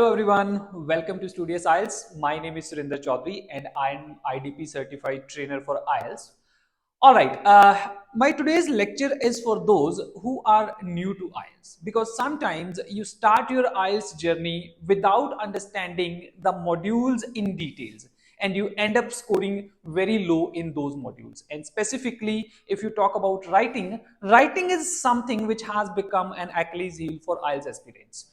Hello everyone, welcome to Studious IELTS. My name is Surinder Chaudhary and I'm IDP certified trainer for IELTS. Alright, my today's lecture is for those who are new to IELTS because sometimes you start your IELTS journey without understanding the modules in details and you end up scoring very low in those modules. And specifically, if you talk about writing is something which has become an Achilles heel for IELTS aspirants.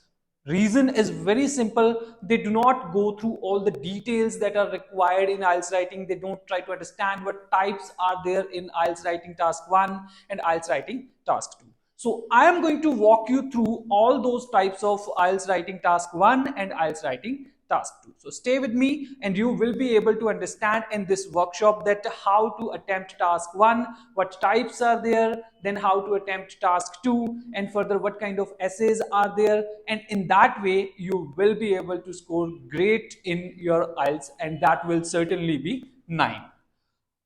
Reason is very simple. They do not go through all the details that are required in IELTS writing. They don't try to understand what types are there in IELTS writing task 1 and IELTS writing task 2. So I am going to walk you through all those types of IELTS writing task 1 and IELTS writing task 2. So stay with me and you will be able to understand in this workshop that how to attempt task 1, what types are there, then how to attempt task 2, and further what kind of essays are there, and in that way you will be able to score great in your IELTS, and that will certainly be 9.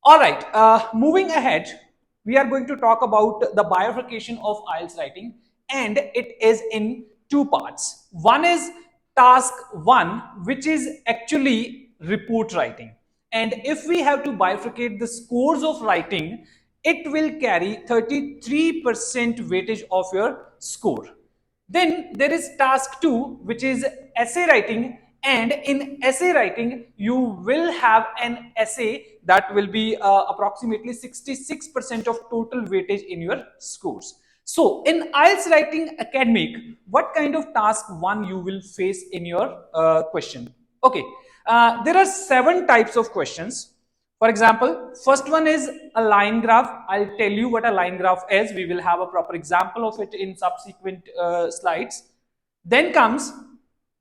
All right, moving ahead, we are going to talk about the bifurcation of IELTS writing, and it is in two parts. One is task 1, which is actually report writing. And if we have to bifurcate the scores of writing, it will carry 33% weightage of your score. Then there is task 2, which is essay writing, and in essay writing you will have an essay that will be approximately 66% of total weightage in your scores. So in IELTS writing academic, what kind of task 1 you will face in your question? Okay, there are 7 types of questions. For example, first one is a line graph. I'll tell you what a line graph is. We will have a proper example of it in subsequent slides. Then comes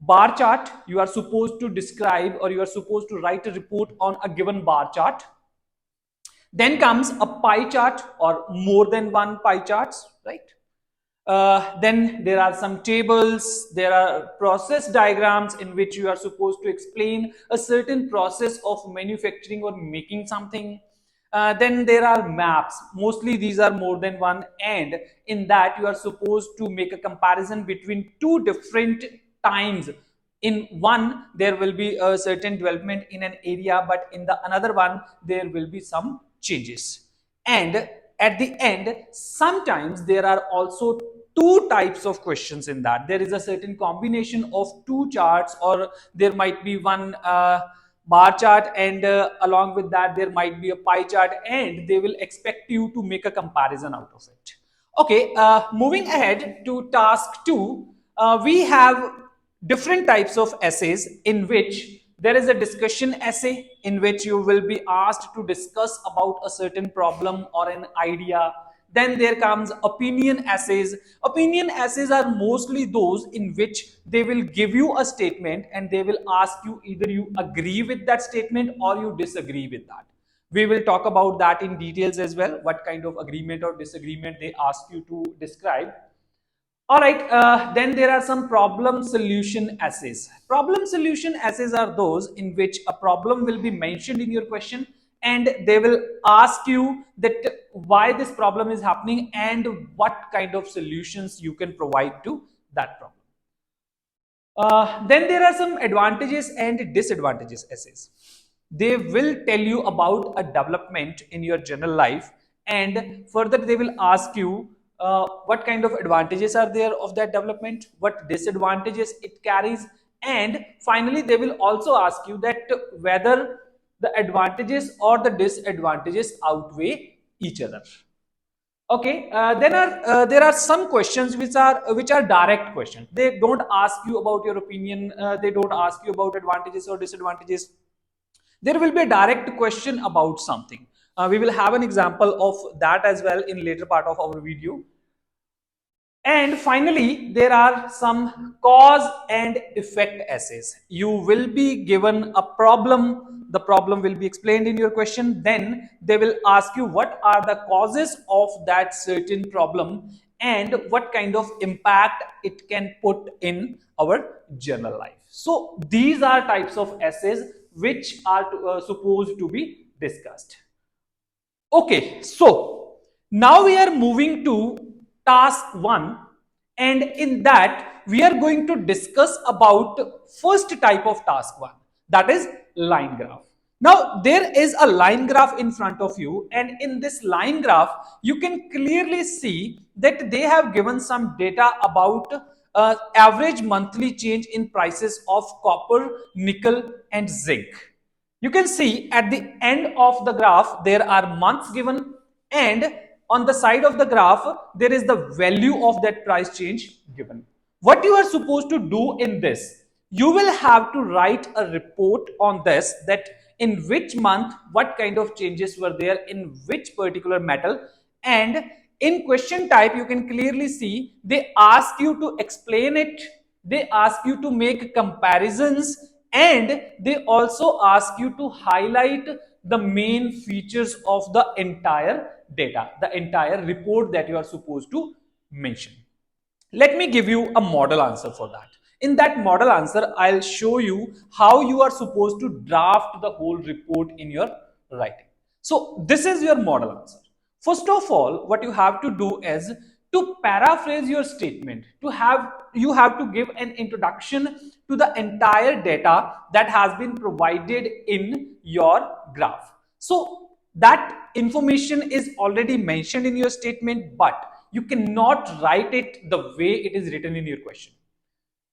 bar chart. You are supposed to describe or you are supposed to write a report on a given bar chart. Then comes a pie chart or more than one pie charts, right? Then there are some tables, there are process diagrams in which you are supposed to explain a certain process of manufacturing or making something. Then there are maps, mostly these are more than one, and in that you are supposed to make a comparison between two different times. In one there will be a certain development in an area, but in the another one there will be some changes. And at the end, sometimes there are also two types of questions in that. There is a certain combination of two charts, or there might be one bar chart, and along with that there might be a pie chart, and they will expect you to make a comparison out of it. Okay, moving ahead to task 2, we have different types of essays in which there is a discussion essay in which you will be asked to discuss about a certain problem or an idea. Then there comes opinion essays. Opinion essays are mostly those in which they will give you a statement and they will ask you either you agree with that statement or you disagree with that. We will talk about that in details as well, what kind of agreement or disagreement they ask you to describe. All right, then there are some problem solution essays. Problem solution essays are those in which a problem will be mentioned in your question and they will ask you that why this problem is happening and what kind of solutions you can provide to that problem. Then there are some advantages and disadvantages essays. They will tell you about a development in your general life, and further they will ask you what kind of advantages are there of that development, what disadvantages it carries, and finally they will also ask you that whether the advantages or the disadvantages outweigh each other. Okay, then there are some questions which are direct questions. They don't ask you about your opinion. They don't ask you about advantages or disadvantages. There will be a direct question about something. We will have an example of that as well in later part of our video. And finally, there are some cause and effect essays. You will be given a problem. The problem will be explained in your question. Then they will ask you what are the causes of that certain problem and what kind of impact it can put in our general life. So these are types of essays which are supposed to be discussed. Okay, so now we are moving to task 1, and in that we are going to discuss about first type of task one, that is line graph. Now, there is a line graph in front of you, and in this line graph, you can clearly see that they have given some data about average monthly change in prices of copper, nickel, and zinc. You can see at the end of the graph, there are months given, and on the side of the graph, there is the value of that price change given. What you are supposed to do in this, you will have to write a report on this, that in which month, what kind of changes were there in which particular metal, and in question type, you can clearly see they ask you to explain it, they ask you to make comparisons, and they also ask you to highlight the main features of the entire data, the entire report that you are supposed to mention. Let me give you a model answer for that. In that model answer, I'll show you how you are supposed to draft the whole report in your writing. So this is your model answer. First of all, what you have to do is to paraphrase your statement. You have to give an introduction to the entire data that has been provided in your graph. So that information is already mentioned in your statement, but you cannot write it the way it is written in your question.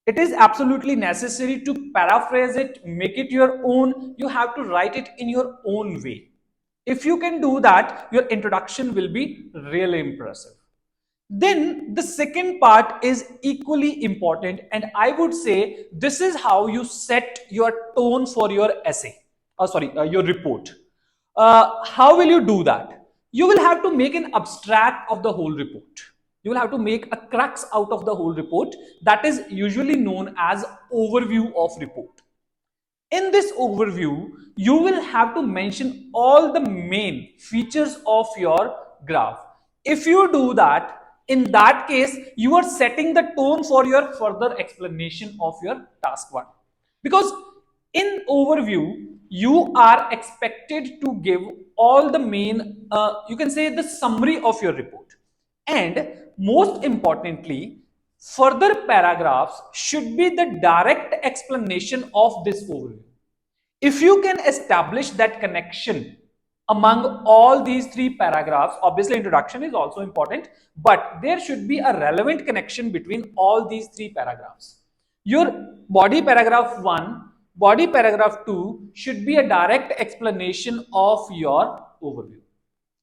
It is absolutely necessary to paraphrase it, make it your own. You have to write it in your own way. If you can do that, your introduction will be really impressive. Then the second part is equally important, and I would say this is how you set your tone for your essay. Your report. How will you do that? You will have to make an abstract of the whole report. You will have to make a crux out of the whole report, that is usually known as overview of report. In this overview, you will have to mention all the main features of your graph. If you do that, in that case, you are setting the tone for your further explanation of your task one. Because in overview, you are expected to give all the main, you can say the summary of your report. And most importantly, further paragraphs should be the direct explanation of this overview. If you can establish that connection among all these three paragraphs, obviously introduction is also important, but there should be a relevant connection between all these three paragraphs. Your body paragraph 1, body paragraph 2 should be a direct explanation of your overview.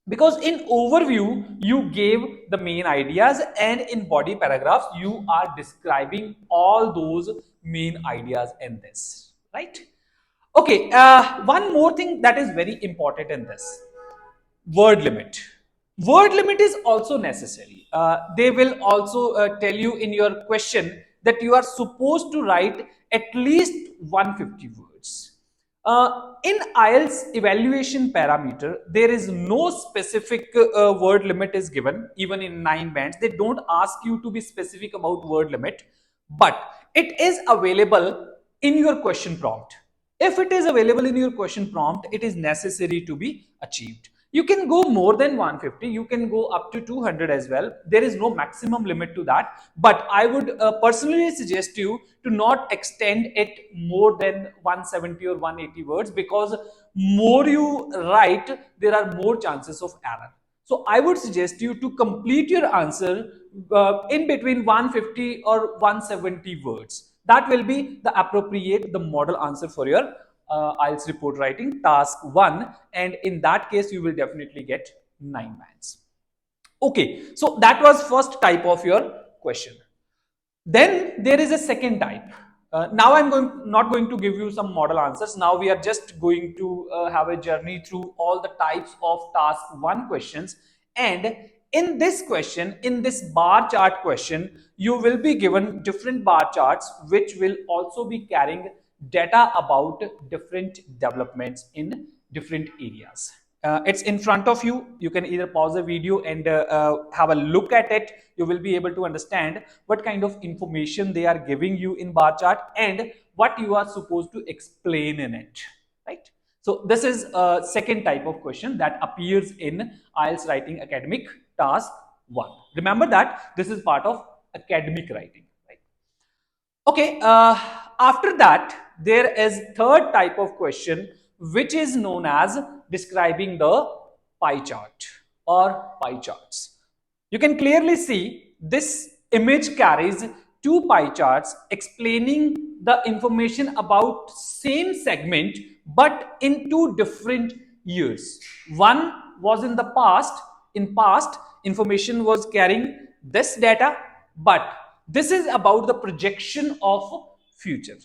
Because in overview, you gave the main ideas, and in body paragraphs, you are describing all those main ideas in this, right? Okay, one more thing that is very important in this, word limit. Word limit is also necessary. They will also tell you in your question that you are supposed to write at least 150 words. In IELTS evaluation parameter, there is no specific word limit is given, even in 9 bands. They don't ask you to be specific about word limit, but it is available in your question prompt. If it is available in your question prompt, it is necessary to be achieved. You can go more than 150, you can go up to 200 as well. There is no maximum limit to that, but I would personally suggest you to not extend it more than 170 or 180 words, because more you write, there are more chances of error. So I would suggest you to complete your answer in between 150 or 170 words. That will be the appropriate, the model answer for your IELTS report writing task 1, and in that case you will definitely get 9 bands. Okay, so that was first type of your question. Then there is a second type. Now not going to give you some model answers. Now we are just going to have a journey through all the types of task 1 questions. And in this question, in this bar chart question, you will be given different bar charts which will also be carrying data about different developments in different areas. It's in front of you. You can either pause the video and have a look at it. You will be able to understand what kind of information they are giving you in bar chart and what you are supposed to explain in it, right? So this is a second type of question that appears in IELTS Writing Academic Task 1. Remember that this is part of academic writing, right? Okay, after that, there is third type of question, which is known as describing the pie chart or pie charts. You can clearly see this image carries two pie charts explaining the information about same segment but in two different years. One was in the past. In past, information was carrying this data, but this is about the projection of future.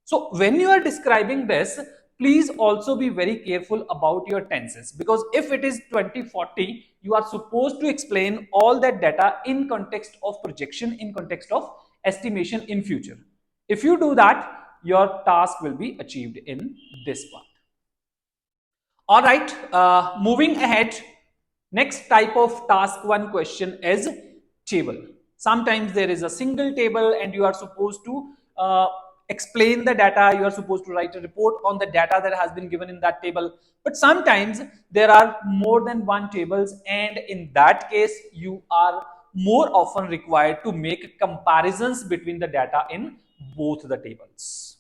So when you are describing this, please also be very careful about your tenses, because if it is 2040, you are supposed to explain all that data in context of projection, in context of estimation in future. If you do that, your task will be achieved in this part. All right, moving ahead. Next type of task one question is table. Sometimes there is a single table and you are supposed to explain the data. You are supposed to write a report on the data that has been given in that table. But sometimes there are more than one tables, and in that case, you are more often required to make comparisons between the data in both the tables.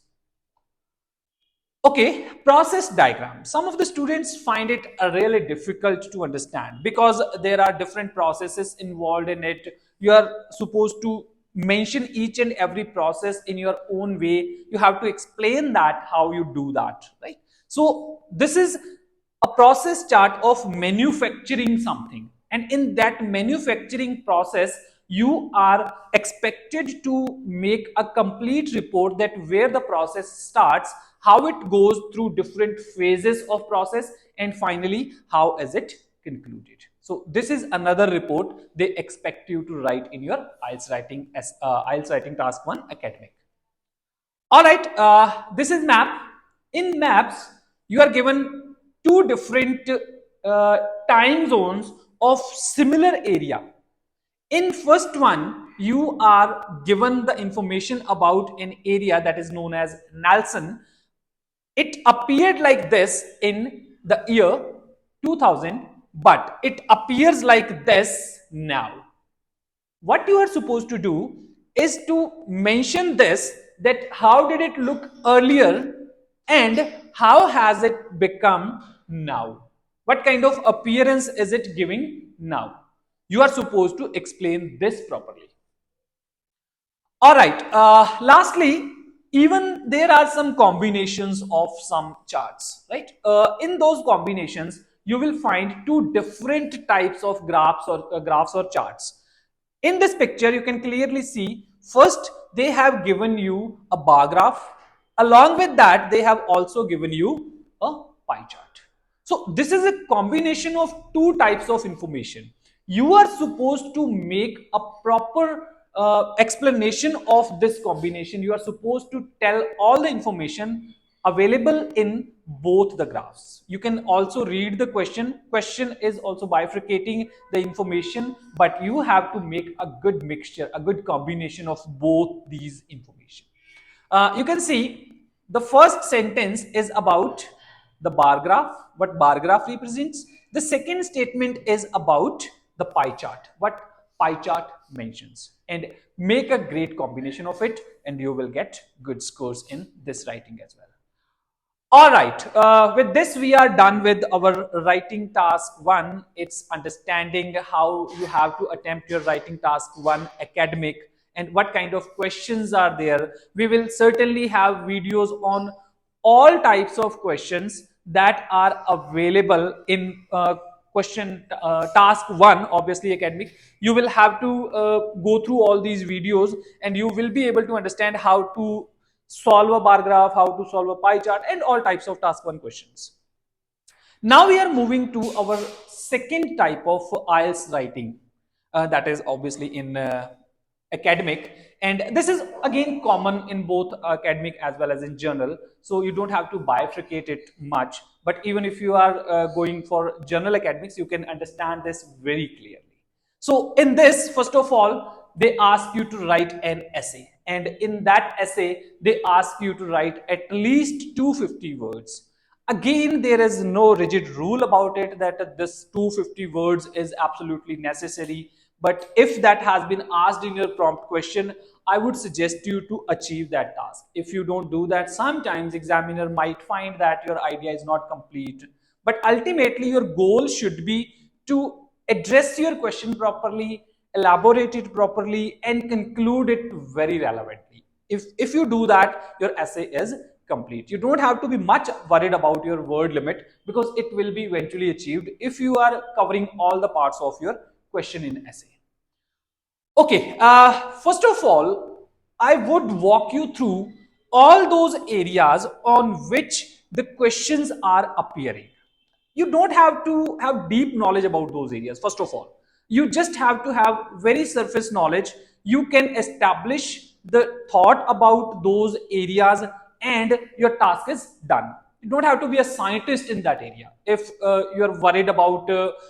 Okay, process diagram. Some of the students find it really difficult to understand because there are different processes involved in it. You are supposed to mention each and every process in your own way. You have to explain that how you do that, right? So this is a process chart of manufacturing something, and in that manufacturing process you are expected to make a complete report, that where the process starts, how it goes through different phases of process, and finally how is it concluded. So this is another report they expect you to write in your IELTS writing task 1 academic. All right, this is map. In maps, you are given two different uh, time zones of similar area. In first one, you are given the information about an area that is known as Nelson. It appeared like this in the year 2000, but it appears like this now. What you are supposed to do is to mention this, that how did it look earlier and how has it become now, what kind of appearance is it giving now. You are supposed to explain this properly. All right. Lastly, even there are some combinations of some charts, right? In those combinations, you will find two different types of graphs or charts. In this picture, you can clearly see first they have given you a bar graph. Along with that, they have also given you a pie chart. So this is a combination of two types of information. You are supposed to make a proper explanation of this combination. You are supposed to tell all the information available in both the graphs. You can also read the question. Question is also bifurcating the information, but you have to make a good mixture, a good combination of both these information. You can see the first sentence is about the bar graph, what bar graph represents. The second statement is about the pie chart, what pie chart mentions. And make a great combination of it, and you will get good scores in this writing as well. All right. With this, we are done with our writing task one. It's understanding how you have to attempt your writing task one academic and what kind of questions are there. We will certainly have videos on all types of questions that are available in question task one, obviously academic. You will have to go through all these videos and you will be able to understand how to solve a bar graph, how to solve a pie chart, and all types of task one questions. Now we are moving to our second type of IELTS writing, that is obviously in academic, and this is again common in both academic as well as in journal. So you don't have to bifurcate it much. But even if you are going for journal academics, you can understand this very clearly. So in this, first of all, they ask you to write an essay. And in that essay, they ask you to write at least 250 words. Again, there is no rigid rule about it that this 250 words is absolutely necessary. But if that has been asked in your prompt question, I would suggest you to achieve that task. If you don't do that, sometimes examiner might find that your idea is not complete. But ultimately, your goal should be to address your question properly, elaborate it properly, and conclude it very relevantly. If you do that, your essay is complete. You don't have to be much worried about your word limit, because it will be eventually achieved if you are covering all the parts of your question in essay. Okay, first of all, I would walk you through all those areas on which the questions are appearing. You don't have to have deep knowledge about those areas, first of all. You just have to have very surface knowledge. You can establish the thought about those areas, and your task is done. You don't have to be a scientist in that area. If you're worried about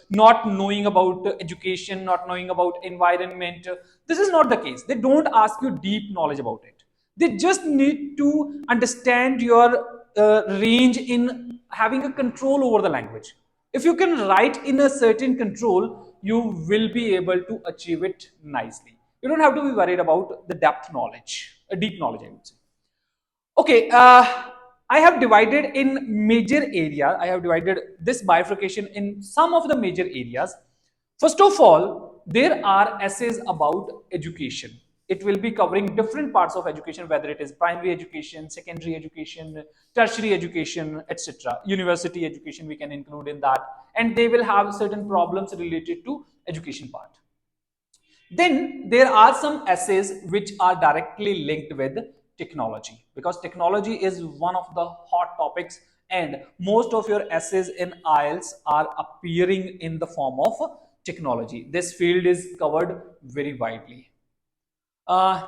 not knowing about education, not knowing about environment, this is not the case. They don't ask you deep knowledge about it. They just need to understand your range in having a control over the language. If you can write in a certain control, you will be able to achieve it nicely. You don't have to be worried about the depth knowledge, a deep knowledge, I would say. Okay, I have divided in major area. I have divided this bifurcation in some of the major areas. First of all, there are essays about education. It will be covering different parts of education, whether it is primary education, secondary education, tertiary education, etc. University education we can include in that, and they will have certain problems related to education part. Then there are some essays which are directly linked with technology, because technology is one of the hot topics, and most of your essays in IELTS are appearing in the form of technology. This field is covered very widely.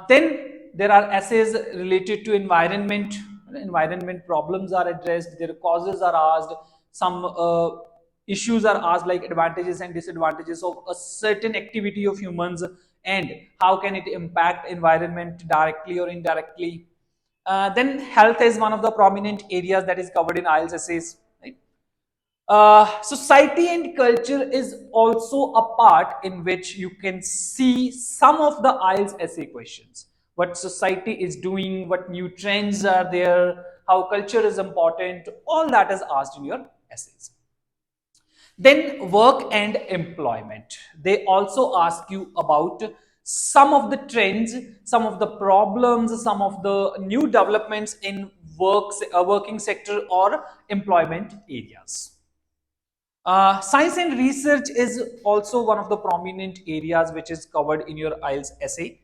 Then there are essays related to environment. Environment problems are addressed, their causes are asked, some issues are asked, like advantages and disadvantages of a certain activity of humans, and how can it impact environment directly or indirectly. Then health is one of the prominent areas that is covered in IELTS essays. Right? Society and culture is also a part in which you can see some of the IELTS essay questions. What society is doing, what new trends are there, how culture is important, all that is asked in your essays. Then work and employment. They also ask you about some of the trends, some of the problems, some of the new developments in working sector or employment areas. Science and research is also one of the prominent areas which is covered in your IELTS essay.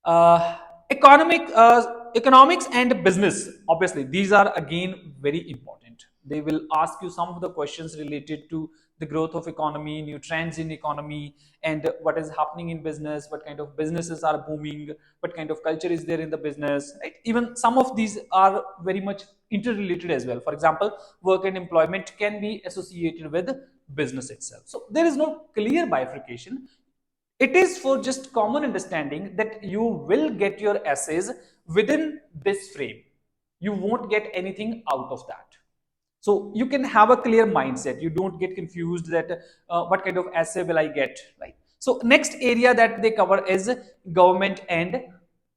uh, Economics and business, obviously these are again very important. They will ask you some of the questions related to the growth of economy, new trends in economy, and what is happening in business, what kind of businesses are booming, what kind of culture is there in the business, right? Even some of these are very much interrelated as well. For example, work and employment can be associated with business itself. So there is no clear bifurcation. It is for just common understanding that you will get your essays within this frame. You won't get anything out of that. So you can have a clear mindset. You don't get confused that what kind of essay will I get, right? So next area that they cover is government and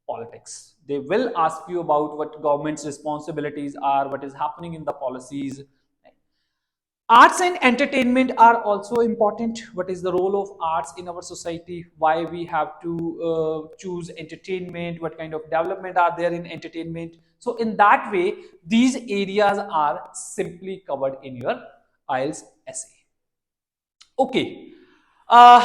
politics. They will ask you about what government's responsibilities are, what is happening in the policies. Arts and entertainment are also important. What is the role of arts in our society? Why we have to choose entertainment? What kind of development are there in entertainment? So in that way, these areas are simply covered in your IELTS essay. Okay. Uh,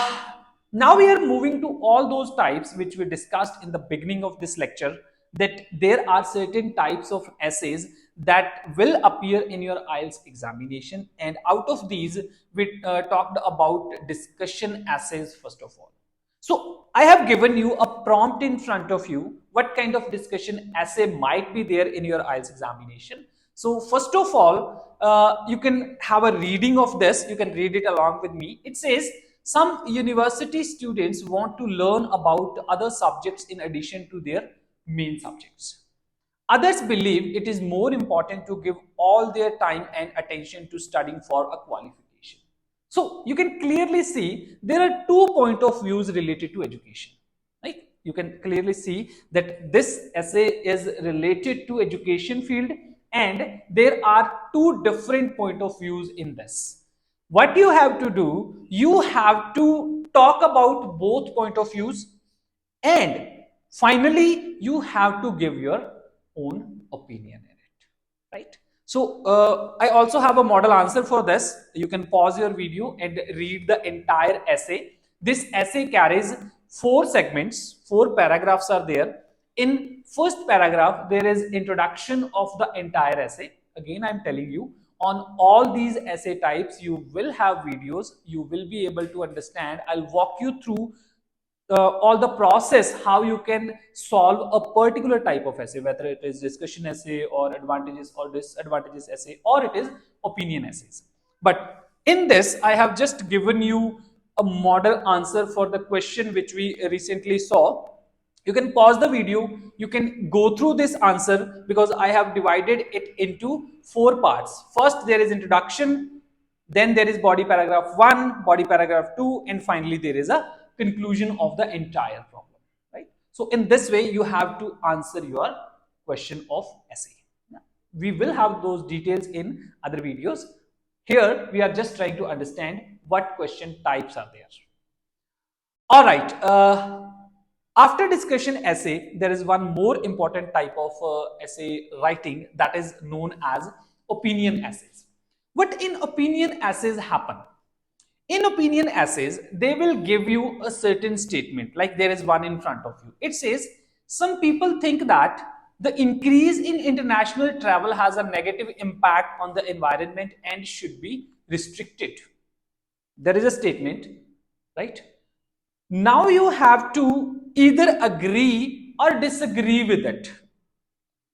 Now we are moving to all those types which we discussed in the beginning of this lecture, that there are certain types of essays that will appear in your IELTS examination. And out of these, we talked about discussion essays first of all. So I have given you a prompt in front of you. What kind of discussion essay might be there in your IELTS examination? So first of all, you can have a reading of this. You can read it along with me. It says, some university students want to learn about other subjects in addition to their main subjects. Others believe it is more important to give all their time and attention to studying for a qualification. So you can clearly see there are two point of views related to education, right? You can clearly see that this essay is related to education field, and there are two different point of views in this. What you have to do, you have to talk about both point of views, and finally you have to give your own opinion in it, right? So I also have a model answer for this. You can pause your video and read the entire essay. This essay carries four segments, four paragraphs are there. In first paragraph there is introduction of the entire essay. Again, I'm telling you, on all these essay types you will have videos, you will be able to understand. I'll walk you through all the process how you can solve a particular type of essay, whether it is discussion essay or advantages or disadvantages essay, or it is opinion essays. But in this I have just given you a model answer for the question which we recently saw. You can pause the video, you can go through this answer, because I have divided it into four parts. First there is introduction, then there is body paragraph 1, body paragraph 2, and finally there is a conclusion of the entire problem, right? So in this way you have to answer your question of essay. We will have those details in other videos. Here we are just trying to understand what question types are there. All right. After discussion essay, there is one more important type of essay writing, that is known as opinion essays. What in opinion essays happen? In opinion essays, they will give you a certain statement, like there is one in front of you. It says, some people think that the increase in international travel has a negative impact on the environment and should be restricted. There is a statement, right? Now you have to either agree or disagree with it.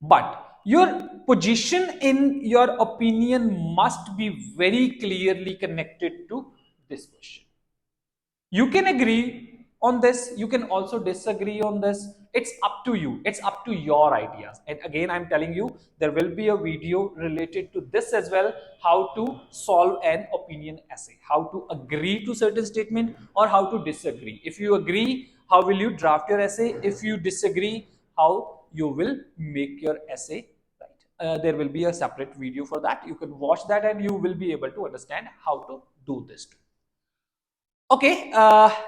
But your position in your opinion must be very clearly connected to this question. You can agree on this, you can also disagree on this. It's up to you, it's up to your ideas. And again, I'm telling you, there will be a video related to this as well, how to solve an opinion essay, how to agree to certain statement or how to disagree. If you agree, how will you draft your essay? If you disagree, how you will make your essay, right? There will be a separate video for that. You can watch that and you will be able to understand how to do this too. Okay,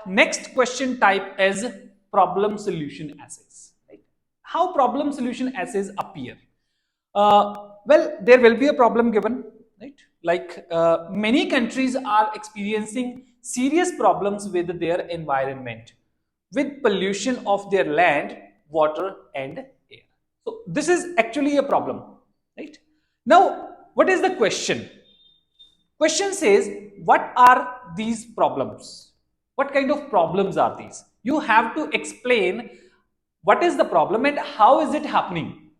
next question type is problem solution essays. Right? How problem solution essays appear? Well, there will be a problem given, right? Like many countries are experiencing serious problems with their environment, with pollution of their land, water, and air. So this is actually a problem, right? Now, what is the question? Question says, what are these problems? What kind of problems are these? You have to explain what is the problem and how is it happening.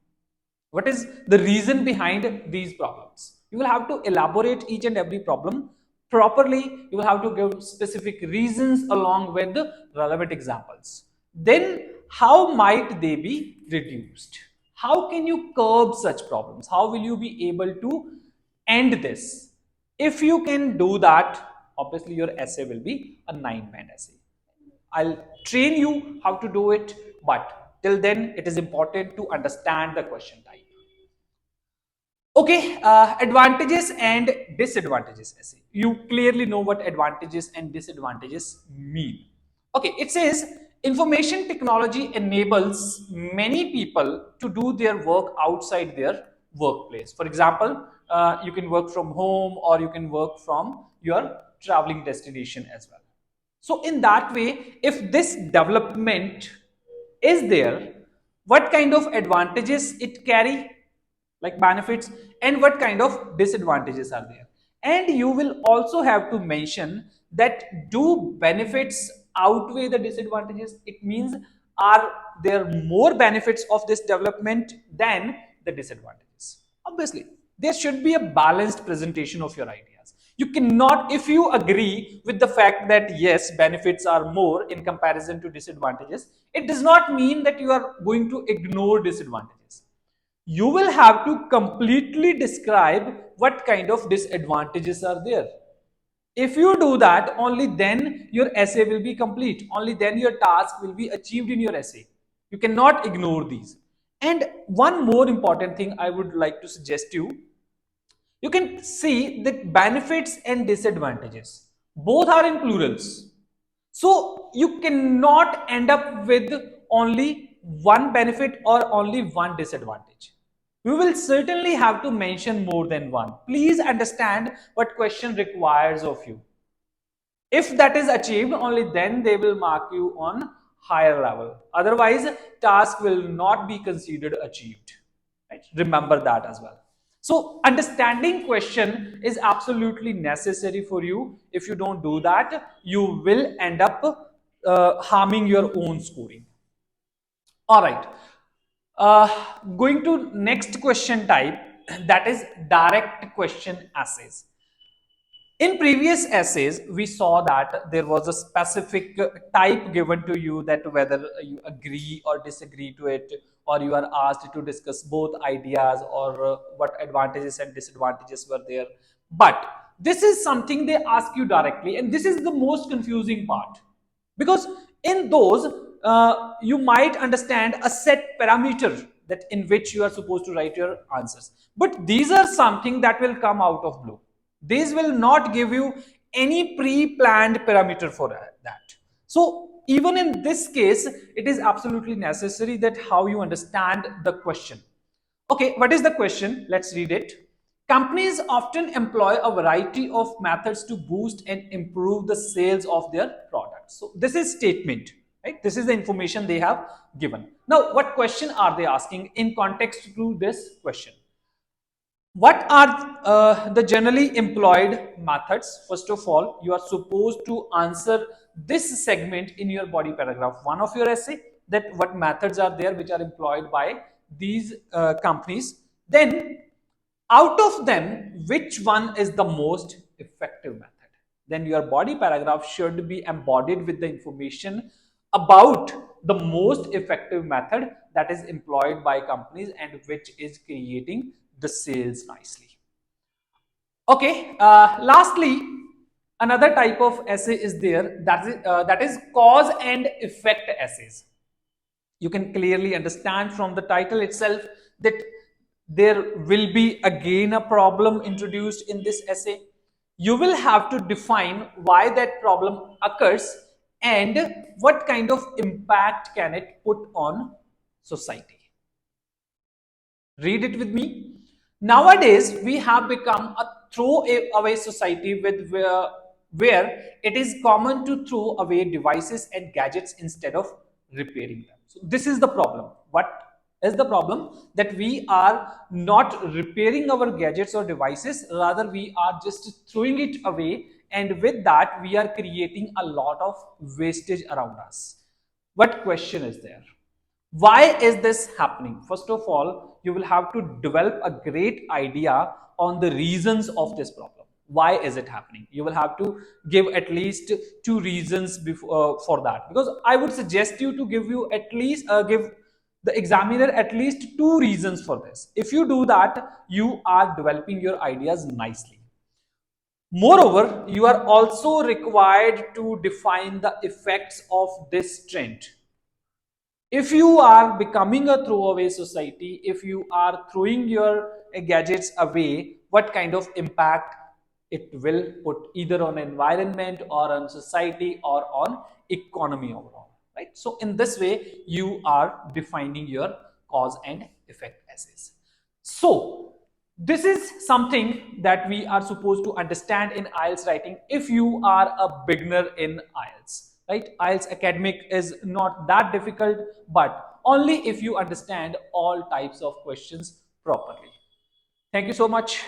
What is the reason behind these problems? You will have to elaborate each and every problem properly. You will have to give specific reasons along with the relevant examples. Then, how might they be reduced? How can you curb such problems? How will you be able to end this? If you can do that, obviously your essay will be a 9-man essay. I'll train you how to do it, but till then, it is important to understand the question type. Okay, advantages and disadvantages essay. You clearly know what advantages and disadvantages mean. Okay, it says information technology enables many people to do their work outside their workplace. For example, you can work from home or you can work from your traveling destination as well. So in that way, if this development is there, what kind of advantages it carry, like benefits, and what kind of disadvantages are there? And you will also have to mention that do benefits outweigh the disadvantages? It means, are there more benefits of this development than the disadvantages? Obviously, there should be a balanced presentation of your ideas. You cannot, if you agree with the fact that yes, benefits are more in comparison to disadvantages, it does not mean that you are going to ignore disadvantages. You will have to completely describe what kind of disadvantages are there. If you do that, only then your essay will be complete. Only then your task will be achieved in your essay. You cannot ignore these. And one more important thing I would like to suggest you can see that benefits and disadvantages. Both are in plurals. So you cannot end up with only one benefit or only one disadvantage. We will certainly have to mention more than one. Please understand what question requires of you. If that is achieved, only then they will mark you on higher level. Otherwise, task will not be considered achieved. Right? Remember that as well. So understanding question is absolutely necessary for you. If you don't do that, you will end up harming your own scoring. All right. Going to next question type, that is direct question essays. In previous essays, we saw that there was a specific type given to you, that whether you agree or disagree to it, or you are asked to discuss both ideas, or what advantages and disadvantages were there. But this is something they ask you directly, and this is the most confusing part, because in those you might understand a set parameter that in which you are supposed to write your answers, but these are something that will come out of blue. These will not give you any pre-planned parameter for that. So even in this case, it is absolutely necessary that how you understand the question. Okay, what is the question? Let's read it. Companies often employ a variety of methods to boost and improve the sales of their products. So this is statement, right? This is the information they have given. Now, what question are they asking in context to this question? What are the generally employed methods? First of all, you are supposed to answer this segment in your body paragraph one of your essay, that what methods are there which are employed by these companies. Then, out of them, which one is the most effective method? Then your body paragraph should be embodied with the information about the most effective method that is employed by companies and which is creating the sales nicely. Okay, lastly, another type of essay is there, that is cause and effect essays. You can clearly understand from the title itself that there will be again a problem introduced in this essay. You will have to define why that problem occurs and what kind of impact can it put on society. Read it with me. Nowadays, we have become a throw-away society where it is common to throw away devices and gadgets instead of repairing them. So this is the problem. What is the problem? That we are not repairing our gadgets or devices, rather we are just throwing it away, and with that we are creating a lot of wastage around us. What question is there? Why is this happening? First of all, you will have to develop a great idea on the reasons of this problem. Why is it happening? You will have to give at least two reasons for that, because I would suggest you to give the examiner at least two reasons for this. If you do that, you are developing your ideas nicely. Moreover, you are also required to define the effects of this trend. If you are becoming a throwaway society, if you are throwing your gadgets away, what kind of impact it will put either on environment or on society or on economy overall, right? So in this way, you are defining your cause and effect essays. So this is something that we are supposed to understand in IELTS writing if you are a beginner in IELTS, right? IELTS academic is not that difficult, but only if you understand all types of questions properly. Thank you so much.